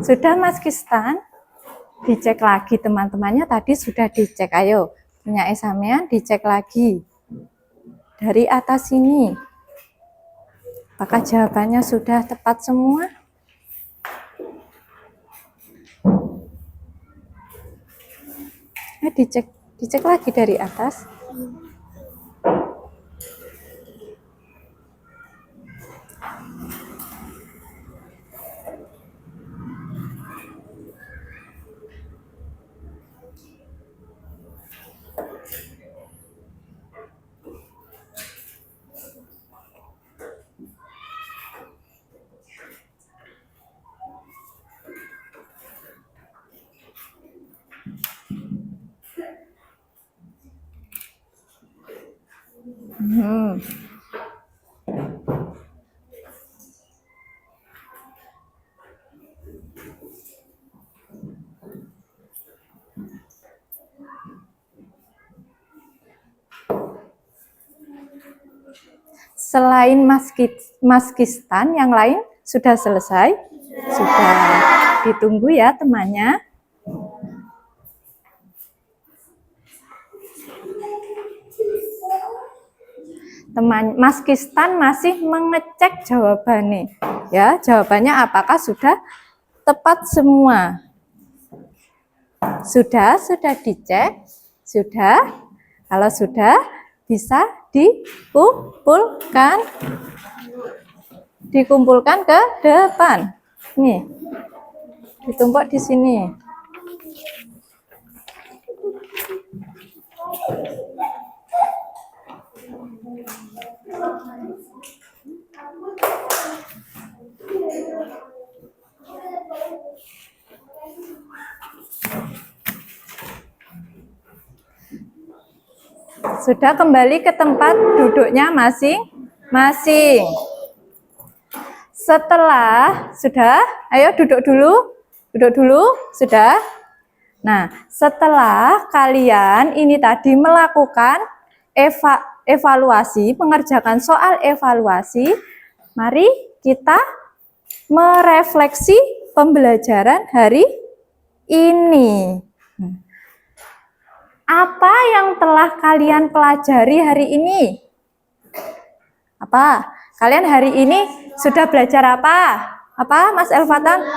Sudah Mas Kistan? Dicek lagi teman-temannya, tadi sudah dicek. Ayo, punya sampean dicek lagi. Dari atas ini. Apakah jawabannya sudah tepat semua? Dicek lagi dari atas. Selain Mas Kistan, yang lain sudah selesai? Sudah. Ditunggu ya temannya. Mas Kistan masih mengecek jawabannya. Ya, jawabannya apakah sudah tepat semua? Sudah dicek? Sudah? Kalau sudah, bisa dikumpulkan ke depan. Nih, ditumpuk di sini. Sudah kembali ke tempat duduknya masing-masing. Setelah sudah, ayo duduk dulu, sudah. Nah, setelah kalian ini tadi melakukan evaluasi, mengerjakan soal evaluasi, mari kita merefleksi pembelajaran hari ini. Apa yang telah kalian pelajari hari ini? Apa? Kalian hari ini sudah belajar apa? Apa, Mas Elfatan?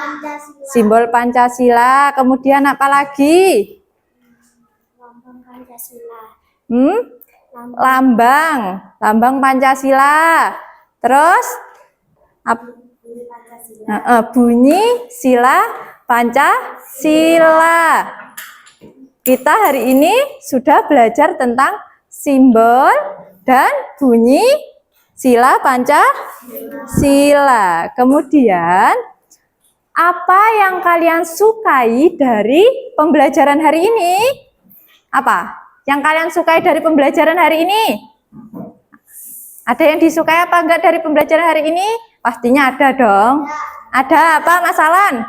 Simbol Pancasila. Kemudian apa lagi? Lambang Pancasila. Lambang Pancasila. Terus bunyi sila Pancasila. Kita hari ini sudah belajar tentang simbol dan bunyi sila Pancasila. Kemudian, apa yang kalian sukai dari pembelajaran hari ini? Apa yang kalian sukai dari pembelajaran hari ini? Ada yang disukai apa enggak dari pembelajaran hari ini? Pastinya ada dong. Ada apa, Mas Alan?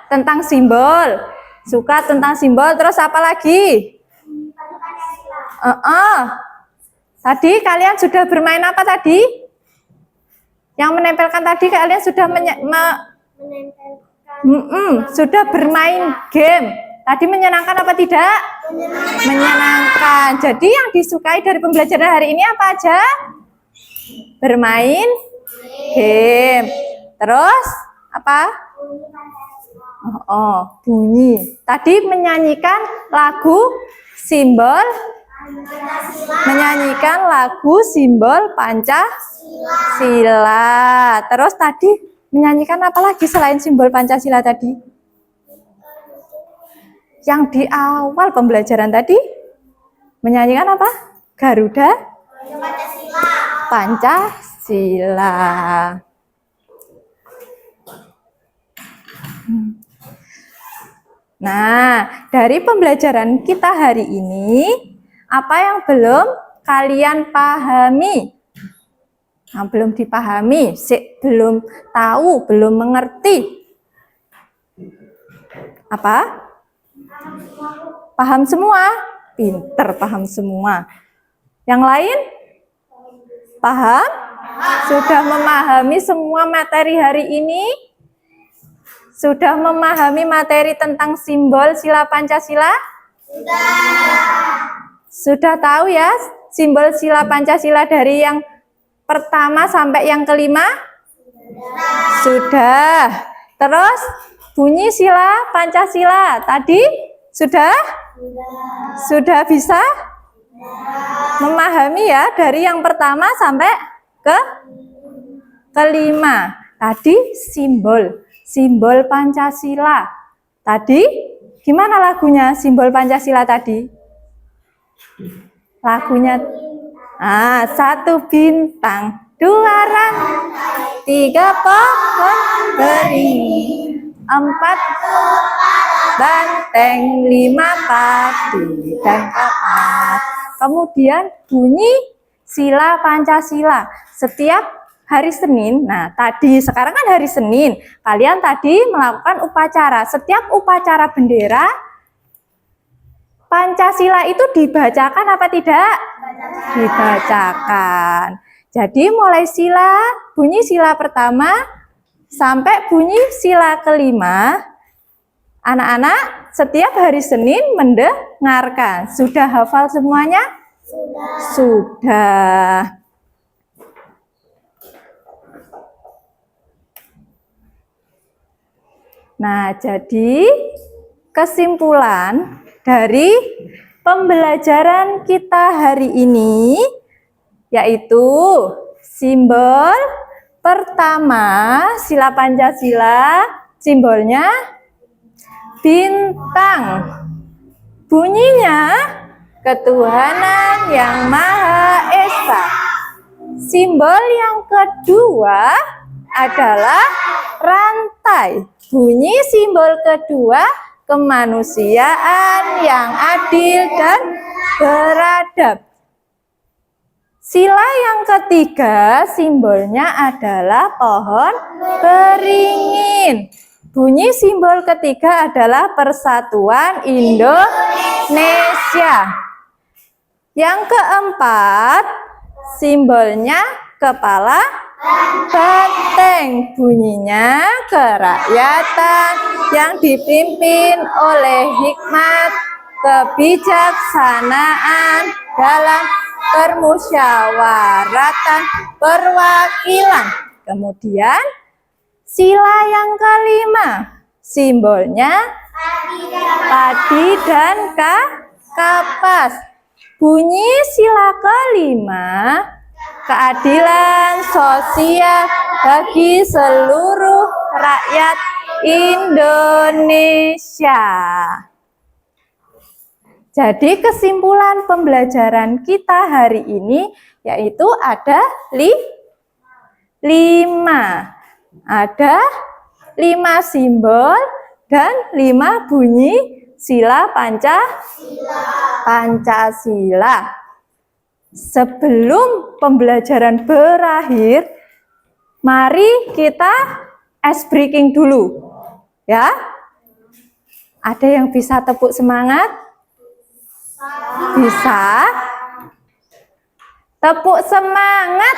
Tentang simbol. Suka tentang simbol, terus apa lagi? Tadi kalian sudah bermain apa tadi? Yang menempelkan tadi kalian sudah sudah bermain game. Tadi menyenangkan apa tidak? Menyenangkan. Jadi yang disukai dari pembelajaran hari ini apa aja? Bermain game. Terus apa? Bunyi. Tadi menyanyikan lagu simbol Menyanyikan lagu simbol Pancasila. Terus tadi menyanyikan apa lagi selain simbol Pancasila tadi? Yang di awal pembelajaran tadi menyanyikan apa? Garuda Pancasila. Nah, dari pembelajaran kita hari ini, apa yang belum kalian pahami? Yang belum dipahami, belum tahu, belum mengerti. Apa? Paham semua? Pinter, paham semua. Yang lain? Paham? Sudah memahami semua materi hari ini? Sudah memahami materi tentang simbol sila Pancasila? Sudah tahu ya simbol sila Pancasila dari yang pertama sampai yang kelima? Sudah. Terus bunyi sila Pancasila tadi sudah? Sudah bisa memahami ya dari yang pertama sampai ke kelima. Tadi simbol Pancasila. Tadi gimana lagunya simbol Pancasila tadi? Lagunya 1 bintang, 2 rantai, 3 pohon beringin, 4 banteng, 5 padi dan kapas. Kemudian bunyi sila Pancasila setiap hari Senin. Nah, sekarang kan hari Senin. Kalian tadi melakukan upacara. Setiap upacara bendera Pancasila itu dibacakan apa tidak? Dibacakan. Jadi mulai bunyi sila pertama sampai bunyi sila kelima, anak-anak setiap hari Senin mendengarkan. Sudah hafal semuanya? Sudah. Nah, jadi kesimpulan dari pembelajaran kita hari ini yaitu simbol pertama sila Pancasila, simbolnya bintang. Bunyinya ketuhanan yang Maha Esa. Simbol yang kedua adalah rantai. Bunyi simbol kedua kemanusiaan yang adil dan beradab. Sila yang ketiga simbolnya adalah pohon beringin. Bunyi simbol ketiga adalah Persatuan Indonesia. Yang keempat simbolnya kepala banteng. Bunyinya kerakyatan yang dipimpin oleh hikmat kebijaksanaan dalam permusyawaratan perwakilan. Kemudian sila yang kelima simbolnya padi dan kapas. Bunyi sila kelima keadilan sosial bagi seluruh rakyat Indonesia. Jadi kesimpulan pembelajaran kita hari ini yaitu ada 5. Ada 5 simbol dan 5 bunyi sila Pancasila. Sebelum pembelajaran berakhir, mari kita ice breaking dulu. Ya. Ada yang bisa tepuk semangat? Bisa. Tepuk semangat.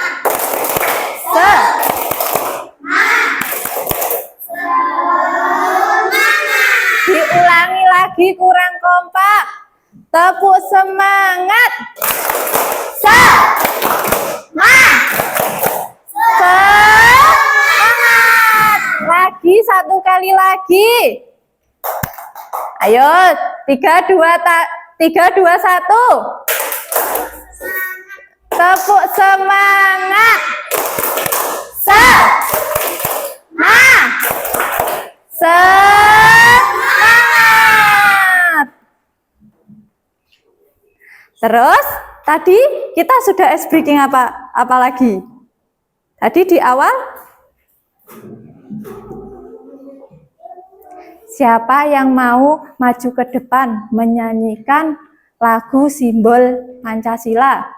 Diulangi lagi, kurang kompak. Tepuk semangat. Semangat. Lagi, 1 kali lagi. Ayo, 3, 2, 1. Tepuk semangat. Semangat. Terus tadi kita sudah ice breaking apa lagi? Tadi di awal siapa yang mau maju ke depan menyanyikan lagu simbol Pancasila?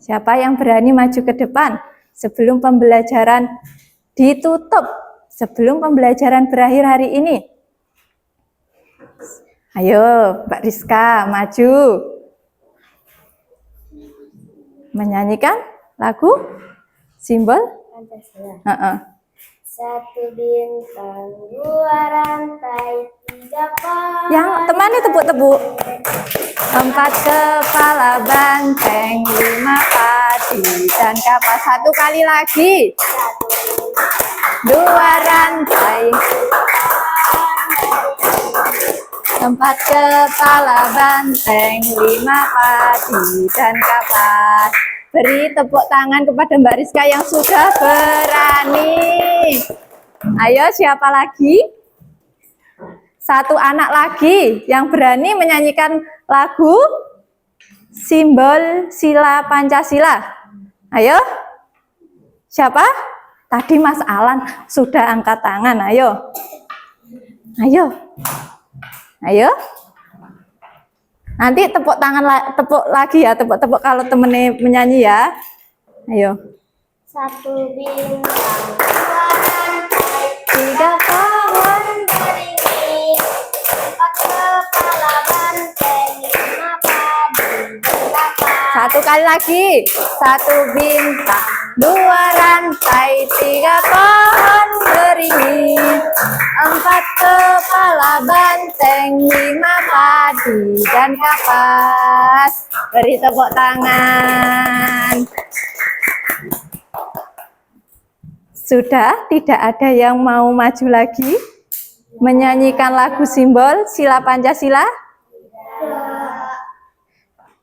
Siapa yang berani maju ke depan sebelum pembelajaran ditutup, sebelum pembelajaran berakhir hari ini? Ayo, Mbak Rizka, maju. Menyanyikan lagu simbol Pancasila. Satu bintang, dua rantai, tiga pohon. yang temani tepuk-tepuk. 4 kepala banteng, 5 padi dan kapas. 1 kali lagi. 2 rantai, 4 kepala banteng, 5 padi dan kapas. Beri tepuk tangan kepada Mbak Rizka yang sudah berani. Ayo, siapa lagi? 1 anak lagi yang berani menyanyikan lagu simbol sila Pancasila. Ayo. Siapa? Tadi Mas Alan sudah angkat tangan. Ayo. Ayo. Ayo. Nanti tepuk tangan, tepuk lagi ya, tepuk-tepuk kalau temennya menyanyi ya. Ayo. Satu bintang, dua rantai, 3 pohon beringin, 4 kepala banteng, 5 padi, 1 kali lagi. 1 bintang, 2 rantai, 3 pohon beringin, 4 kepala banteng, 5 padi dan kapas. Beri tepuk tangan. Sudah tidak ada yang mau maju lagi menyanyikan lagu simbol sila Pancasila?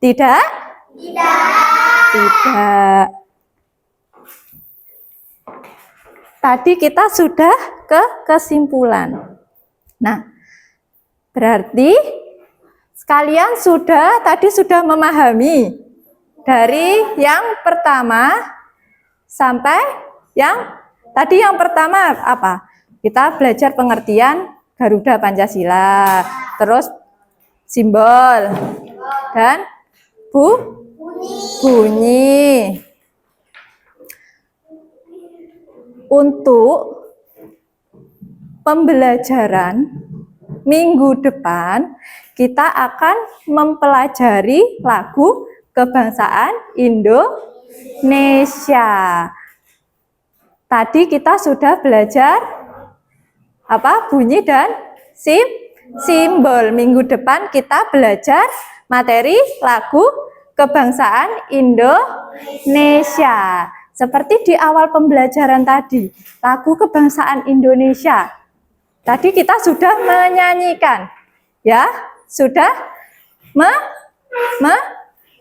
Tidak? Tidak. Tadi kita sudah ke kesimpulan. Nah, berarti sekalian tadi sudah memahami dari yang pertama sampai tadi yang pertama apa? Kita belajar pengertian Garuda Pancasila, terus simbol dan bunyi. Untuk pembelajaran minggu depan, kita akan mempelajari lagu kebangsaan Indonesia. Tadi kita sudah belajar bunyi dan simbol. Minggu depan kita belajar materi lagu kebangsaan Indonesia. Seperti di awal pembelajaran tadi, lagu kebangsaan Indonesia. Tadi kita sudah menyanyikan, ya, sudah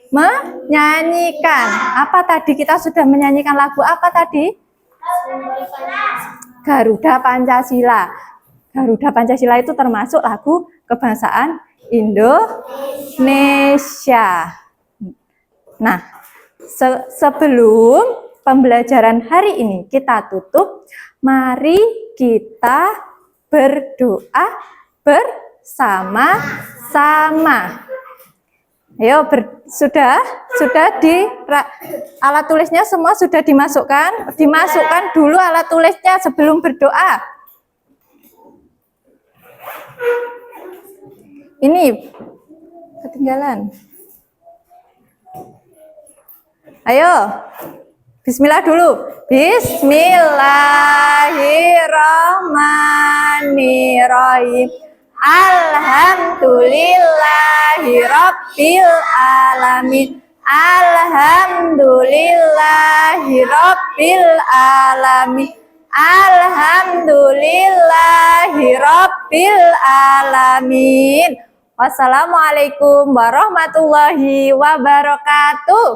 menyanyikan. Apa tadi kita sudah menyanyikan lagu apa tadi? Garuda Pancasila. Garuda Pancasila itu termasuk lagu kebangsaan Indonesia. Nah, sebelum pembelajaran hari ini kita tutup, mari kita berdoa bersama-sama. Ayo, sudah di alat tulisnya semua sudah dimasukkan dulu alat tulisnya sebelum berdoa. Ini ketinggalan. Ayo, bismillah dulu. Bismillahirrahmanirrahim. Alhamdulillahirabbil alamin. Alhamdulillahirabbil alamin. Alhamdulillahirabbil alamin. Wassalamualaikum warahmatullahi wabarakatuh.